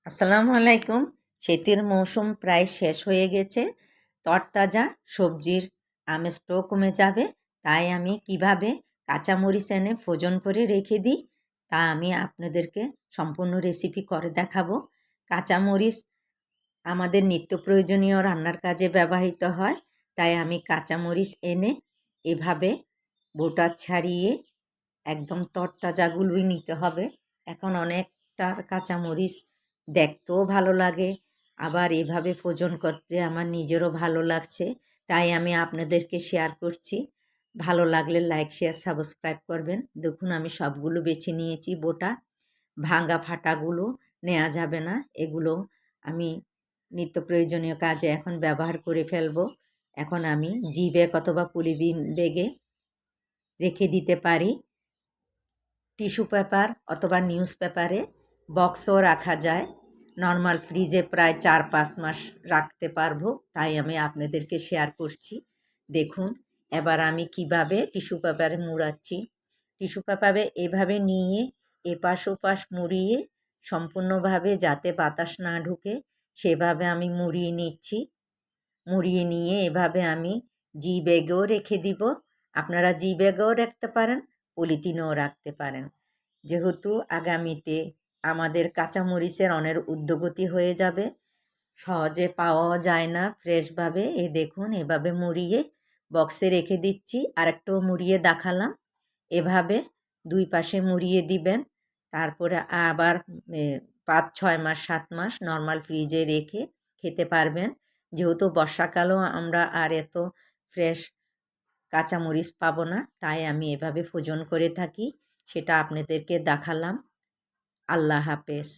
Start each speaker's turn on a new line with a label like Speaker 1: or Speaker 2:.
Speaker 1: আসসালামু আলাইকুম। শীতের মৌসুম প্রায় শেষ হয়ে গেছে। তরতাজা সবজির আমেজটাও কমে যাবে। তাই আমি কিভাবে কাঁচামরিচ এনে ফ্রোজন করে রেখে দিই তা আমি আপনাদেরকে সম্পূর্ণ রেসিপি করে দেখাবো। কাঁচামরিচ আমাদের নিত্য প্রয়োজনীয় রান্নার কাজে ব্যবহৃত হয়। তাই আমি কাঁচামরিচ এনে এভাবে বোটা ছাড়িয়ে একদম তরতাজাগুলোই নিতে হবে। এখন অনেকটা কাঁচামরিচ দেখতেও ভালো লাগে, আবার এভাবে ফ্রোজন করতে আমার নিজেরও ভালো লাগছে। তাই আমি আপনাদেরকে শেয়ার করছি। ভালো লাগলে লাইক, শেয়ার, সাবস্ক্রাইব করবেন। দেখুন আমি সবগুলো বেছে নিয়েছি। বোটা ভাঙা ফাটাগুলো নেওয়া যাবে না। এগুলো আমি নিত্য প্রয়োজনীয় কাজে এখন ব্যবহার করে ফেলবো। এখন আমি জি ব্যাগ অথবা পলিথিন ব্যাগে রেখে দিতে পারি। টিস্যু পেপার অথবা নিউজ পেপারে বক্সও রাখা যায়। নর্মাল ফ্রিজে প্রায় 4-5 মাস রাখতে পারবো। তাই আমি আপনাদেরকে শেয়ার করছি। দেখুন এবার আমি কিভাবে টিস্যু পেপারে মুড়াচ্ছি। টিস্যু পেপারে এভাবে নিয়ে এপাশ ওপাশ মুড়িয়ে সম্পূর্ণভাবে যাতে বাতাস না ঢুকে সেভাবে আমি মুড়িয়ে নিচ্ছি। মুড়িয়ে নিয়ে এভাবে আমি জি ব্যাগেও রেখে দিব। আপনারা জি ব্যাগেও রাখতে পারেন, পলিথিনেও রাখতে পারেন। যেহেতু আগামীতে আমাদের কাঁচামরিচের অনেক ঊর্ধ্বগতি হয়ে যাবে, সহজে পাওয়াও যায় না ফ্রেশভাবে। দেখুন এভাবে মুড়িয়ে বক্সে রেখে দিচ্ছি। আরেকটাও মুড়িয়ে দেখালাম। এভাবে দুই পাশে মুড়িয়ে দিবেন। তারপরে আবার 5-6 মাস 7 মাস নর্মাল ফ্রিজে রেখে খেতে পারবেন। যেহেতু বর্ষাকালেও আমরা আর এত ফ্রেশ কাঁচামরিচ পাবো না, তাই আমি এভাবে ফ্রোজন করে থাকি। সেটা আপনাদেরকে দেখালাম। আল্লাহ হাফেজ।